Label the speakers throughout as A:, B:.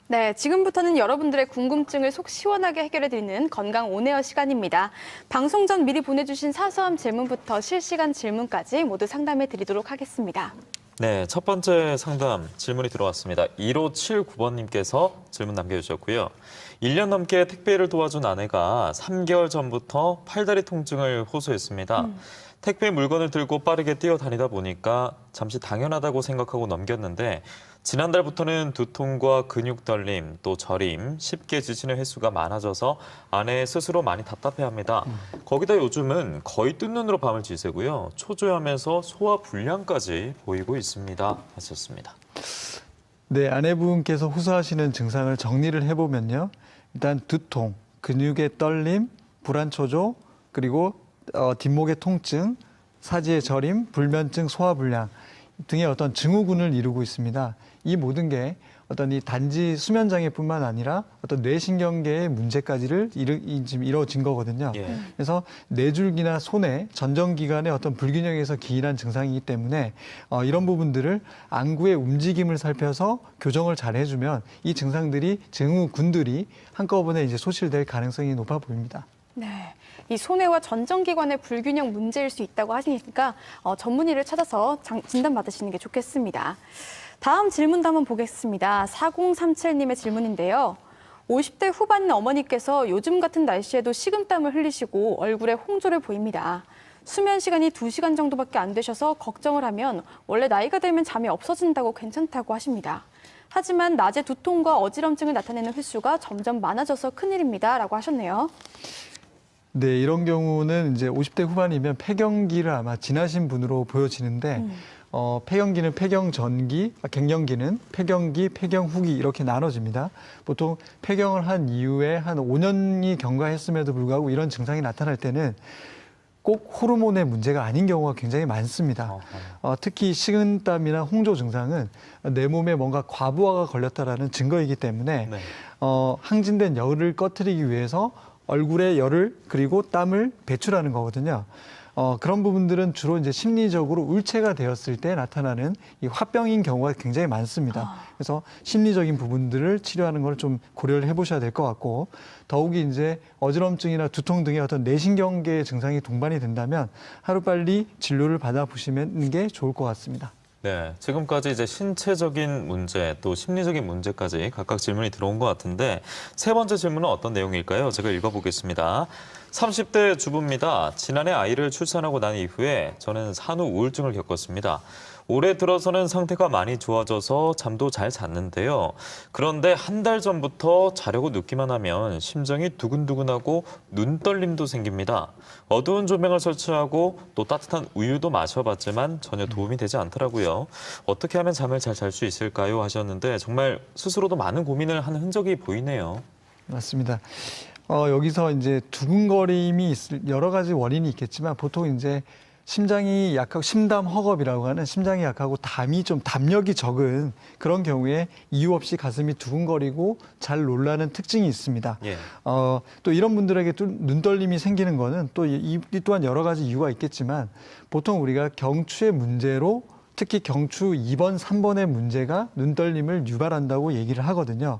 A: 네, 지금부터는 여러분들의 궁금증을 속 시원하게 해결해드리는 건강 온에어 시간입니다. 방송 전 미리 보내주신 사소한 질문부터 실시간 질문까지 모두 상담해드리도록 하겠습니다.
B: 네, 첫 번째 상담 질문이 들어왔습니다. 1579번님께서 질문 남겨주셨고요. 1년 넘게 택배를 도와준 아내가 3개월 전부터 팔다리 통증을 호소했습니다. 택배 물건을 들고 빠르게 뛰어다니다 보니까 잠시 당연하다고 생각하고 넘겼는데 지난달부터는 두통과 근육 떨림, 또 저림, 쉽게 지치는 횟수가 많아져서 아내 스스로 많이 답답해합니다. 거기다 요즘은 거의 뜬 눈으로 밤을 지새고요. 초조하면서 소화 불량까지 보이고 있습니다. 하셨습니다.
C: 네, 아내분께서 호소하시는 증상을 정리를 해보면요. 일단 두통, 근육의 떨림, 불안 초조, 그리고 뒷목의 통증, 사지의 저림, 불면증, 소화불량 등의 어떤 증후군을 이루고 있습니다. 이 모든 게 어떤 이 단지 수면장애뿐만 아니라 어떤 뇌신경계의 문제까지를 지금 이루어진 거거든요.
B: 예.
C: 그래서 뇌줄기나 손의 전정기관의 어떤 불균형에서 기인한 증상이기 때문에 이런 부분들을 안구의 움직임을 살펴서 교정을 잘 해주면 이 증후군들이 한꺼번에 이제 소실될 가능성이 높아 보입니다.
A: 네, 이 소뇌와 전정기관의 불균형 문제일 수 있다고 하시니까 전문의를 찾아서 진단받으시는 게 좋겠습니다. 다음 질문도 한번 보겠습니다. 4037님의 질문인데요. 50대 후반인 어머니께서 요즘 같은 날씨에도 식은땀을 흘리시고 얼굴에 홍조를 보입니다. 수면 시간이 2시간 정도밖에 안 되셔서 걱정을 하면 원래 나이가 들면 잠이 없어진다고 괜찮다고 하십니다. 하지만 낮에 두통과 어지럼증을 나타내는 횟수가 점점 많아져서 큰일입니다. 라고 하셨네요.
C: 네, 이런 경우는 이제 50대 후반이면 폐경기를 아마 지나신 분으로 보여지는데 폐경기는 폐경 전기, 갱년기는 폐경기, 폐경 후기 이렇게 나눠집니다. 보통 폐경을 한 이후에 한 5년이 경과했음에도 불구하고 이런 증상이 나타날 때는 꼭 호르몬의 문제가 아닌 경우가 굉장히 많습니다. 특히 식은땀이나 홍조 증상은 내 몸에 뭔가 과부하가 걸렸다라는 증거이기 때문에
B: 네.
C: 항진된 열을 꺼트리기 위해서 얼굴에 열을 그리고 땀을 배출하는 거거든요. 그런 부분들은 주로 이제 심리적으로 울체가 되었을 때 나타나는 이 화병인 경우가 굉장히 많습니다. 그래서 심리적인 부분들을 치료하는 걸 좀 고려를 해보셔야 될 것 같고, 더욱이 이제 어지럼증이나 두통 등의 어떤 뇌신경계 증상이 동반이 된다면 하루빨리 진료를 받아보시는 게 좋을 것 같습니다.
B: 네, 지금까지 이제 신체적인 문제 또 심리적인 문제까지 각각 질문이 들어온 것 같은데 세 번째 질문은 어떤 내용일까요? 제가 읽어보겠습니다. 30대 주부입니다. 지난해 아이를 출산하고 난 이후에 저는 산후 우울증을 겪었습니다. 올해 들어서는 상태가 많이 좋아져서 잠도 잘 잤는데요. 그런데 한 달 전부터 자려고 눕기만 하면 심장이 두근두근하고 눈떨림도 생깁니다. 어두운 조명을 설치하고 또 따뜻한 우유도 마셔봤지만 전혀 도움이 되지 않더라고요. 어떻게 하면 잠을 잘 잘 수 있을까요? 하셨는데 정말 스스로도 많은 고민을 하는 흔적이 보이네요.
C: 맞습니다. 여기서 이제 두근거림이 있을 여러 가지 원인이 있겠지만 보통 이제 심장이 약하고 심담 허겁이라고 하는 심장이 약하고 담이 좀 담력이 적은 그런 경우에 이유 없이 가슴이 두근거리고 잘 놀라는 특징이 있습니다.
B: 예.
C: 또 이런 분들에게 또 눈떨림이 생기는 거는 또 이 또한 여러 가지 이유가 있겠지만 보통 우리가 경추의 문제로 특히 경추 2번, 3번의 문제가 눈떨림을 유발한다고 얘기를 하거든요.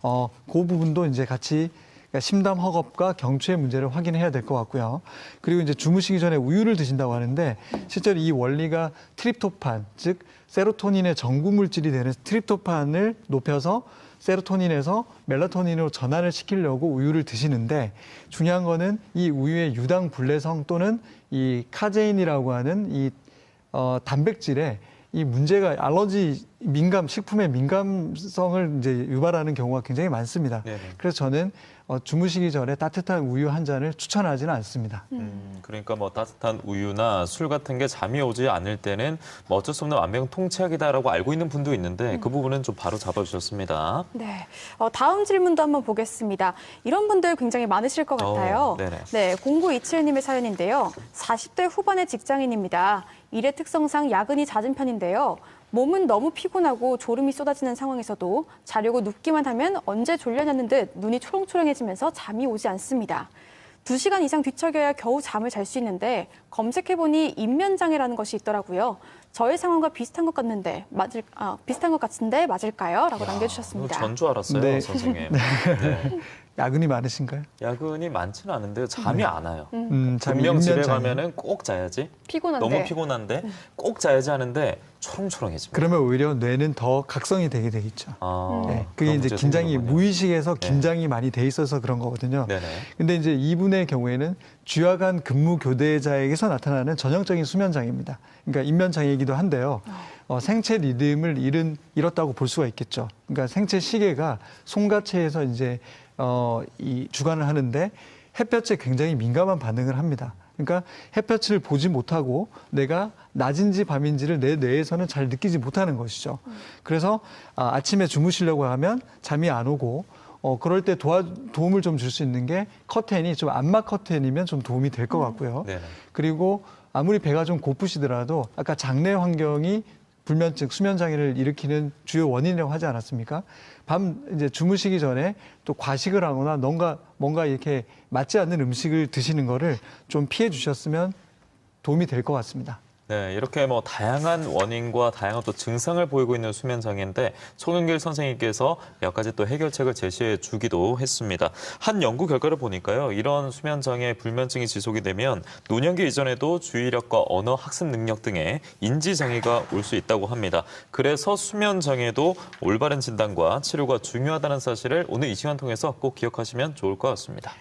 C: 그 부분도 이제 같이 그러니까 심담 허겁과 경추의 문제를 확인해야 될 것 같고요. 그리고 이제 주무시기 전에 우유를 드신다고 하는데 실제로 이 원리가 트립토판, 즉 세로토닌의 전구 물질이 되는 트립토판을 높여서 세로토닌에서 멜라토닌으로 전환을 시키려고 우유를 드시는데 중요한 거는 이 우유의 유당 불내성 또는 이 카제인이라고 하는 이 단백질에 이 문제가 알러지 식품의 민감성을 이제 유발하는 경우가 굉장히 많습니다.
B: 네네.
C: 그래서 저는 주무시기 전에 따뜻한 우유 한 잔을 추천하지는 않습니다.
B: 그러니까 뭐 따뜻한 우유나 술 같은 게 잠이 오지 않을 때는 뭐 어쩔 수 없는 만병통치약이다라고 알고 있는 분도 있는데 그 부분은 좀 바로 잡아주셨습니다.
A: 네, 다음 질문도 한번 보겠습니다. 이런 분들 굉장히 많으실 것 같아요.
B: 네네.
A: 네, 0927님의 사연인데요. 40대 후반의 직장인입니다. 일의 특성상 야근이 잦은 편인데요. 몸은 너무 피곤하고 졸음이 쏟아지는 상황에서도 자려고 눕기만 하면 언제 졸려냐는 듯 눈이 초롱초롱해지면서 잠이 오지 않습니다. 2시간 이상 뒤척여야 겨우 잠을 잘 수 있는데 검색해보니 인면장애라는 것이 있더라고요. 저의 상황과 비슷한 것 같은데 맞을까요? 라고 남겨주셨습니다.
B: 전 줄 알았어요,
C: 네.
B: 선생님. 네.
C: 야근이 많으신가요?
B: 야근이 많지는 않은데요. 잠이 안 와요.
C: 잠이
B: 분명 집에
C: 일면장애.
B: 가면은 꼭 자야지.
A: 피곤한데.
B: 너무 피곤한데 꼭 자야지 하는데 초롱초롱해집니다.
C: 그러면 오히려 뇌는 더 각성이 되게 되겠죠.
B: 아,
C: 네, 그게
B: 그런
C: 이제
B: 문제
C: 긴장이
B: 생기는군요.
C: 무의식에서 긴장이 많이 돼 있어서 그런 거거든요.
B: 네네.
C: 근데 이제 이분의 경우에는 주야간 근무 교대자에게서 나타나는 전형적인 수면 장애입니다. 그러니까 인면 장애이기도 한데요. 생체 리듬을 잃었다고 볼 수가 있겠죠. 그러니까 생체 시계가 송가체에서 이제 이 주관을 하는데 햇볕에 굉장히 민감한 반응을 합니다. 그러니까 햇볕을 보지 못하고 내가 낮인지 밤인지를 내 뇌에서는 잘 느끼지 못하는 것이죠. 그래서 아침에 주무시려고 하면 잠이 안 오고 그럴 때 도움을 좀 줄 수 있는 게 커튼이 좀 암막 커튼이면 좀 도움이 될 것 같고요.
B: 네네.
C: 그리고 아무리 배가 좀 고프시더라도 아까 장내 환경이 불면증, 수면 장애를 일으키는 주요 원인이라고 하지 않았습니까? 밤 이제 주무시기 전에 또 과식을 하거나 뭔가 이렇게 맞지 않는 음식을 드시는 거를 좀 피해 주셨으면 도움이 될 것 같습니다.
B: 네, 이렇게 뭐 다양한 원인과 다양한 또 증상을 보이고 있는 수면 장애인데 송영길 선생님께서 몇 가지 또 해결책을 제시해 주기도 했습니다. 한 연구 결과를 보니까요, 이런 수면 장애 불면증이 지속이 되면 노년기 이전에도 주의력과 언어 학습 능력 등의 인지 장애가 올 수 있다고 합니다. 그래서 수면 장애도 올바른 진단과 치료가 중요하다는 사실을 오늘 이 시간 통해서 꼭 기억하시면 좋을 것 같습니다.
A: 네.